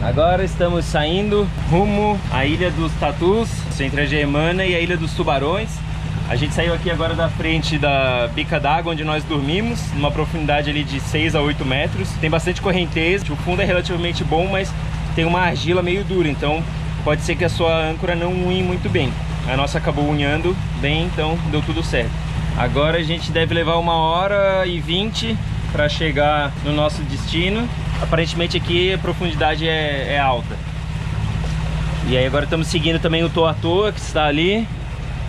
Agora estamos saindo rumo à Ilha dos Tatus, entre a Germana e a Ilha dos Tubarões. A gente saiu aqui agora da frente da bica d'água onde nós dormimos, numa profundidade ali de 6 a 8 metros. Tem bastante correnteza, o fundo é relativamente bom, mas tem uma argila meio dura, então pode ser que a sua âncora não unhe muito bem. A nossa acabou unhando bem, então deu tudo certo. Agora a gente deve levar 1h20 para chegar no nosso destino. Aparentemente aqui a profundidade é alta. E aí agora estamos seguindo também o Toa Toa, que está ali,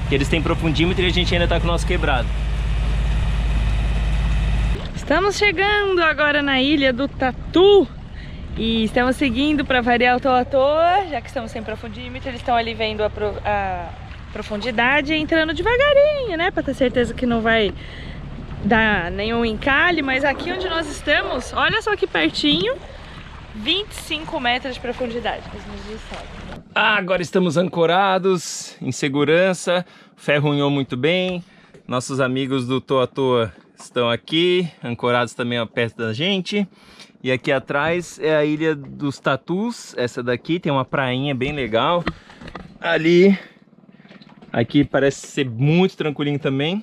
que eles têm profundímetro e a gente ainda está com o nosso quebrado. Estamos chegando agora na Ilha do Tatu e estamos seguindo para variar o Toa Toa, já que estamos sem profundímetro. Eles estão ali vendo a profundidade e entrando devagarinho, né, para ter certeza que não vai dar nenhum encalhe. Mas aqui onde nós estamos, olha só que pertinho, 25 metros de profundidade. Agora estamos ancorados, em segurança, o ferro unhou muito bem. Nossos amigos do Toa Toa estão aqui, ancorados também perto da gente. E aqui atrás é a Ilha dos Tatus, essa daqui tem uma prainha bem legal. Ali, aqui parece ser muito tranquilinho também.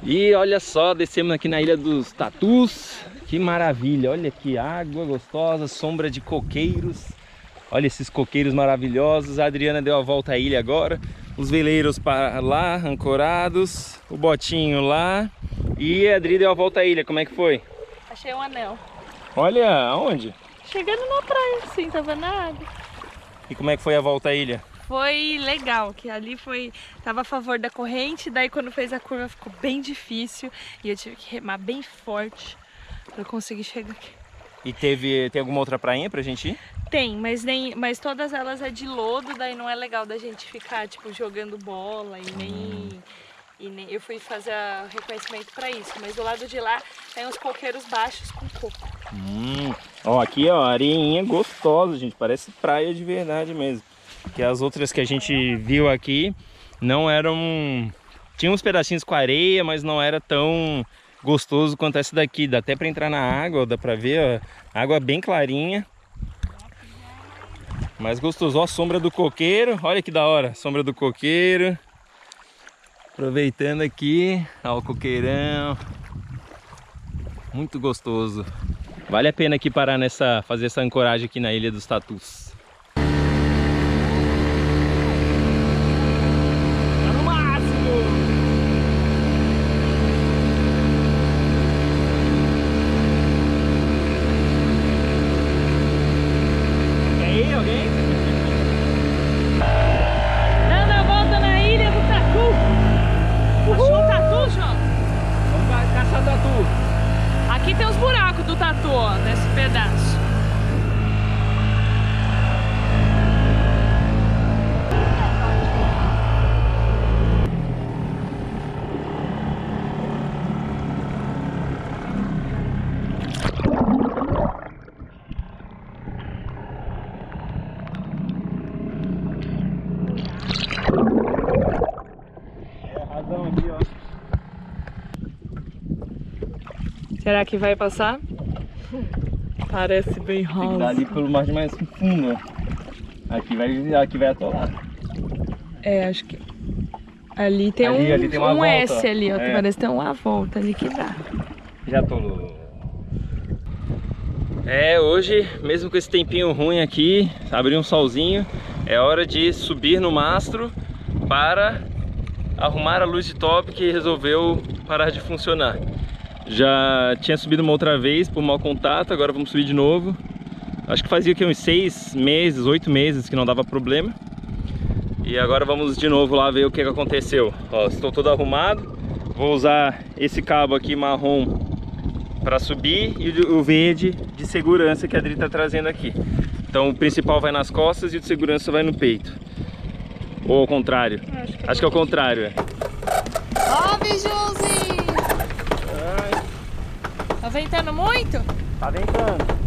E olha só, descemos aqui na Ilha dos Tatus, que maravilha, olha que água gostosa, sombra de coqueiros. Olha esses coqueiros maravilhosos. A Adriana deu a volta à ilha agora. Os veleiros para lá, ancorados, o botinho lá. E a Adri deu a volta à ilha, como é que foi? Achei um anel. Olha, aonde? Chegando na praia, assim, tava na água. E como é que foi a volta à ilha? Foi legal, que ali tava a favor da corrente, daí quando fez a curva ficou bem difícil e eu tive que remar bem forte para conseguir chegar aqui. E tem alguma outra prainha pra gente ir? Tem, mas todas elas é de lodo, daí não é legal da gente ficar tipo jogando bola e nem eu fui fazer reconhecimento para isso, mas do lado de lá tem uns coqueiros baixos com coco. Ó, aqui ó, areinha gostosa, gente, parece praia de verdade mesmo. Que as outras que a gente viu aqui não eram... Tinha uns pedacinhos com areia, mas não era tão gostoso quanto essa daqui. Dá até para entrar na água, dá para ver, ó, água bem clarinha. Mas gostoso, ó a sombra do coqueiro, olha que da hora, sombra do coqueiro. Aproveitando aqui, ó o coqueirão. Muito gostoso. Vale a pena aqui parar fazer essa ancoragem aqui na Ilha dos Tatus. Aqui tem os buracos do tatu, ó, nesse pedaço. É razão aqui, ó. Será que vai passar? Parece bem rosa. Tem que dar ali pelo margem mais fundo, ó. Aqui vai atolar. É, acho que... Ali tem ali tem uma volta, S ali, ó. é. Parece que tem uma volta ali que dá. Já atolou. É, hoje, mesmo com esse tempinho ruim aqui, abriu um solzinho, é hora de subir no mastro para arrumar a luz de top que resolveu parar de funcionar. Já tinha subido uma outra vez por mau contato, agora vamos subir de novo. Acho que fazia aqui uns 6 meses, 8 meses que não dava problema. E agora vamos de novo lá ver o que aconteceu. Ó, estou todo arrumado. Vou usar esse cabo aqui marrom para subir e o verde de segurança que a Adri está trazendo aqui. Então o principal vai nas costas e o de segurança vai no peito. Ou ao contrário? Acho que é o contrário, é. Ó, bijuzinho! Tá ventando muito? Tá ventando.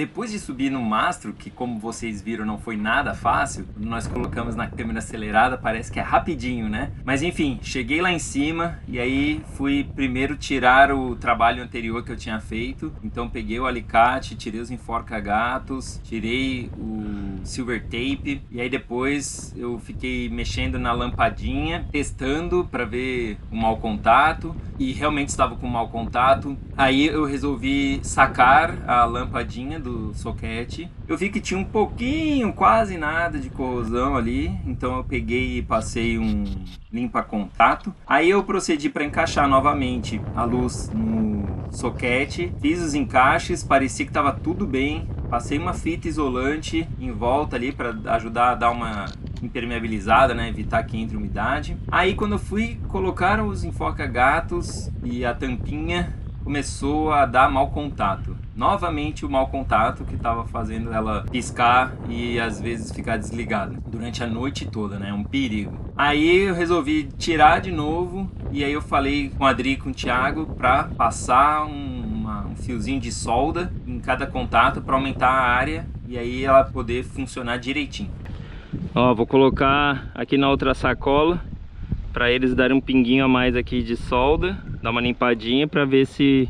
Depois de subir no mastro, que como vocês viram não foi nada fácil, nós colocamos na câmera acelerada, parece que é rapidinho, né? Mas enfim, cheguei lá em cima e aí fui primeiro tirar o trabalho anterior que eu tinha feito. Então peguei o alicate, tirei os enforca-gatos, tirei o silver tape e aí depois eu fiquei mexendo na lampadinha, testando para ver o mau contato e realmente estava com mau contato. Aí eu resolvi sacar a lampadinha do soquete. Eu vi que tinha um pouquinho, quase nada de corrosão ali, então eu peguei e passei um limpa-contato. Aí eu procedi para encaixar novamente a luz no soquete, fiz os encaixes, parecia que estava tudo bem. Passei uma fita isolante em volta ali para ajudar a dar uma impermeabilizada, né? Evitar que entre umidade. Aí quando eu fui colocar os enforca-gatos e a tampinha, começou a dar mau contato. Novamente o mau contato que estava fazendo ela piscar e às vezes ficar desligada durante a noite toda, né? Um perigo. Aí eu resolvi tirar de novo e aí eu falei com a Adri e com o Thiago para passar um fiozinho de solda em cada contato para aumentar a área e aí ela poder funcionar direitinho. Ó, vou colocar aqui na outra sacola para eles darem um pinguinho a mais aqui de solda, dar uma limpadinha para ver se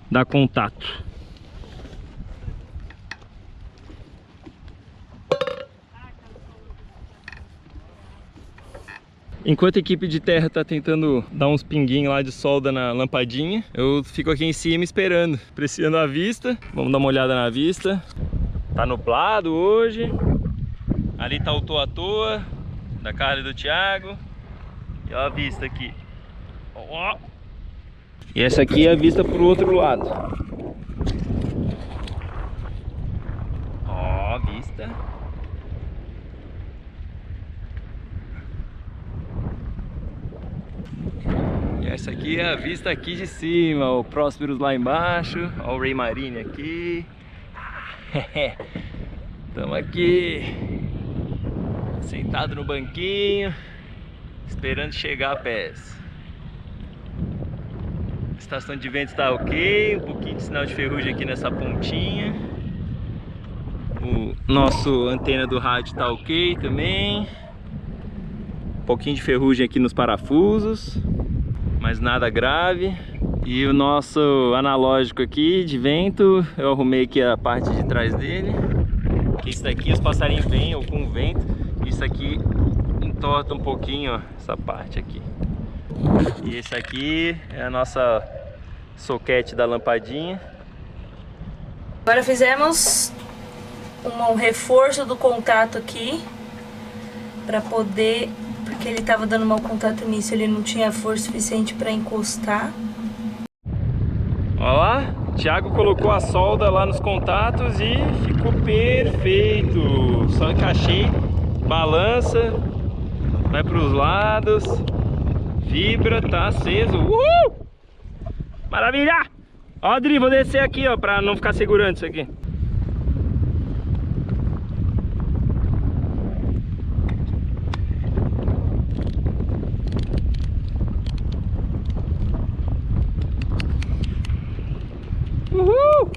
dá contato. Enquanto a equipe de terra tá tentando dar uns pinguinhos lá de solda na lampadinha, eu fico aqui em cima esperando, apreciando a vista. Vamos dar uma olhada na vista. Tá nublado hoje. Ali tá o Toa Toa, da Carla e do Thiago. E olha a vista aqui. Ó. E essa aqui é a vista pro outro lado. Ó, a vista. E essa aqui é a vista aqui de cima. O Prósperos lá embaixo. Ó o Rei Marine aqui. Estamos aqui sentado no banquinho, esperando chegar a pés. A estação de vento está ok, um pouquinho de sinal de ferrugem aqui nessa pontinha. O nosso antena do rádio está ok também. Um pouquinho de ferrugem aqui nos parafusos, mas nada grave. E o nosso analógico aqui de vento, eu arrumei aqui a parte de trás dele. Isso daqui os passarinhos vêm ou com vento, isso aqui entorta um pouquinho, ó, essa parte aqui. E esse aqui é a nossa soquete da lampadinha. Agora fizemos um reforço do contato aqui para poder, porque ele estava dando mau contato nisso, ele não tinha força suficiente para encostar. Olha lá, o Thiago colocou a solda lá nos contatos e ficou perfeito. Só encaixei, balança, vai para os lados, vibra, tá aceso. Uhul! Maravilha! Ó, Adri, vou descer aqui, ó, para não ficar segurando isso aqui. Uhul!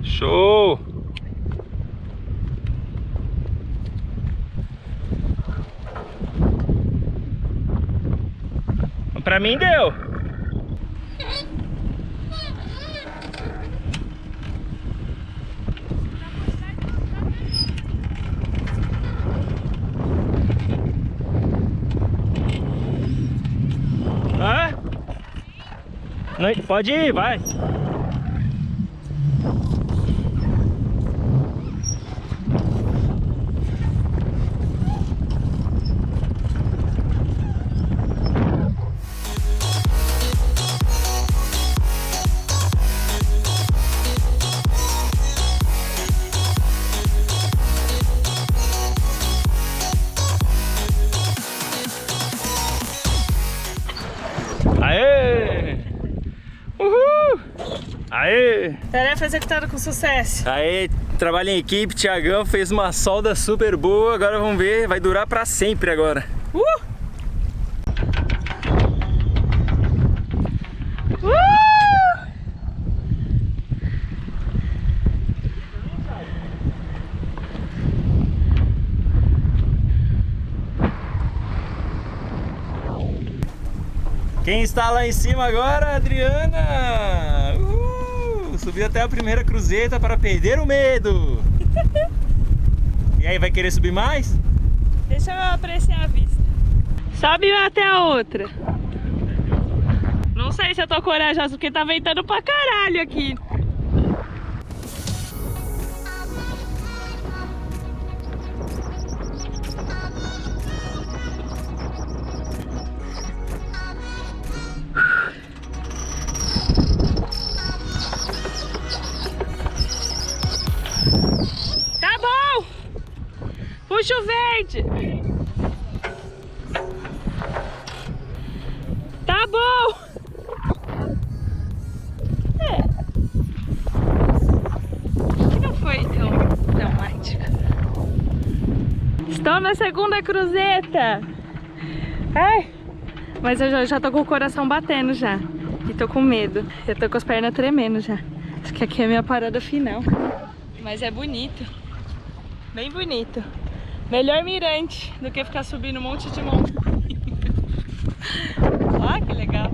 Show! Pra mim deu! Ah? Não, pode ir, vai! Aê! Uhul! Aê! Tarefa executada com sucesso. Aê, trabalho em equipe, Thiagão fez uma solda super boa, agora vamos ver, vai durar pra sempre agora. Quem está lá em cima agora? Adriana! Subiu até a primeira cruzeta para perder o medo. E aí, vai querer subir mais? Deixa eu apreciar a vista. Sobe até a outra. Não sei se eu tô corajosa, porque tá ventando pra caralho aqui. Tá bom! Puxa o verde! Tá bom! Que não foi tão dramático. Estou na segunda cruzeta! Ai! Mas eu já tô com o coração batendo já. E tô com medo. Eu tô com as pernas tremendo já. Acho que aqui é a minha parada final. Mas é bonito. Bem bonito. Melhor mirante do que ficar subindo um monte de montanha. Olha que legal.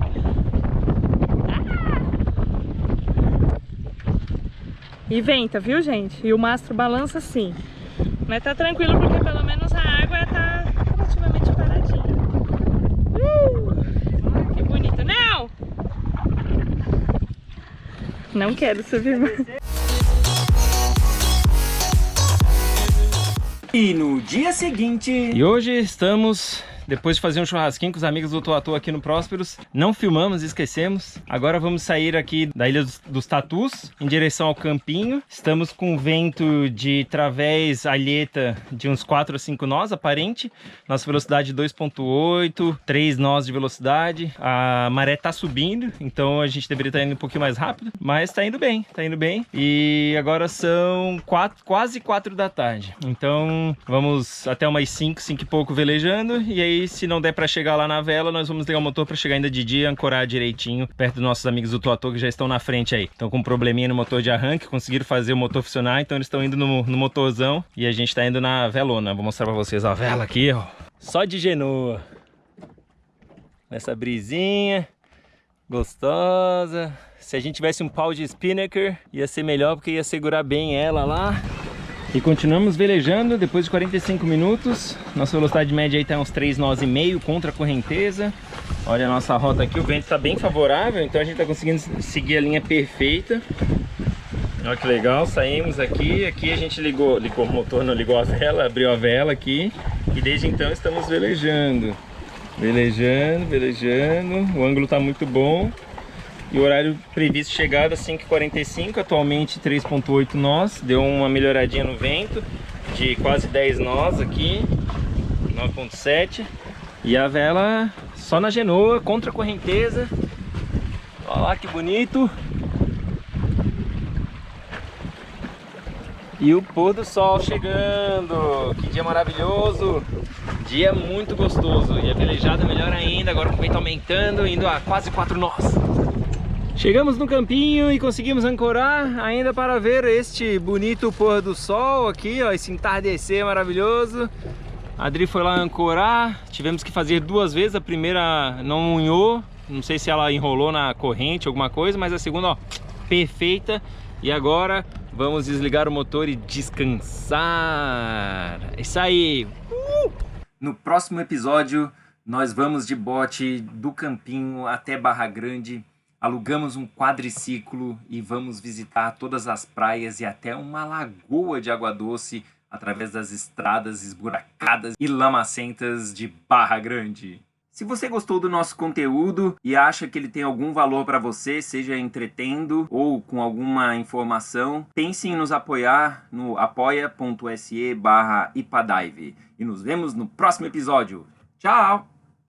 E venta, viu, gente? E o mastro balança sim. Mas tá tranquilo porque pelo menos a água tá relativamente paradinha. Que bonito. Não! Não quero subir mais. E no dia seguinte... E hoje estamos... Depois de fazer um churrasquinho com os amigos do Toa Toa aqui no Prósperos, não filmamos, esquecemos. Agora vamos sair aqui da Ilha dos Tatus, em direção ao campinho. Estamos com vento de través alheta de uns 4 a 5 nós, aparente. Nossa velocidade 2.8, 3 nós de velocidade. A maré tá subindo, então a gente deveria estar indo um pouquinho mais rápido. Mas tá indo bem, tá indo bem. E agora são quase 4 da tarde. Então vamos até umas 5 e pouco velejando. E aí, se não der para chegar lá na vela, nós vamos ligar o motor para chegar ainda de dia, ancorar direitinho perto dos nossos amigos do Toa Toa que já estão na frente aí. Estão com um probleminha no motor de arranque, conseguiram fazer o motor funcionar, então eles estão indo no motorzão e a gente está indo na velona. Vou mostrar para vocês a vela aqui, ó. Só de Genoa. Nessa brisinha gostosa. Se a gente tivesse um pau de spinnaker, ia ser melhor porque ia segurar bem ela lá. E continuamos velejando depois de 45 minutos. Nossa velocidade média aí tá uns 3 nós e meio contra a correnteza. Olha a nossa rota aqui, o vento está bem favorável, então a gente tá conseguindo seguir a linha perfeita. Olha que legal, saímos aqui. Aqui a gente ligou o motor, não ligou a vela, abriu a vela aqui. E desde então estamos velejando. Velejando. O ângulo tá muito bom. E o horário previsto chegada 5h45, atualmente 3.8 nós, deu uma melhoradinha no vento, de quase 10 nós aqui, 9.7. E a vela só na Genoa, contra a correnteza. Olha lá que bonito. E o pôr do sol chegando, que dia maravilhoso, dia muito gostoso. E a velejada melhor ainda, agora com o vento aumentando, indo a quase 4 nós. Chegamos no campinho e conseguimos ancorar ainda para ver este bonito pôr do sol aqui, ó, esse entardecer maravilhoso. A Adri foi lá ancorar, tivemos que fazer 2 vezes, a primeira não unhou, não sei se ela enrolou na corrente, alguma coisa, mas a segunda, ó, perfeita. E agora vamos desligar o motor e descansar. É isso aí! No próximo episódio, nós vamos de bote do campinho até Barra Grande. Alugamos um quadriciclo e vamos visitar todas as praias e até uma lagoa de água doce através das estradas esburacadas e lamacentas de Barra Grande. Se você gostou do nosso conteúdo e acha que ele tem algum valor para você, seja entretendo ou com alguma informação, pense em nos apoiar no apoia.se/ipadaive. E nos vemos no próximo episódio. Tchau!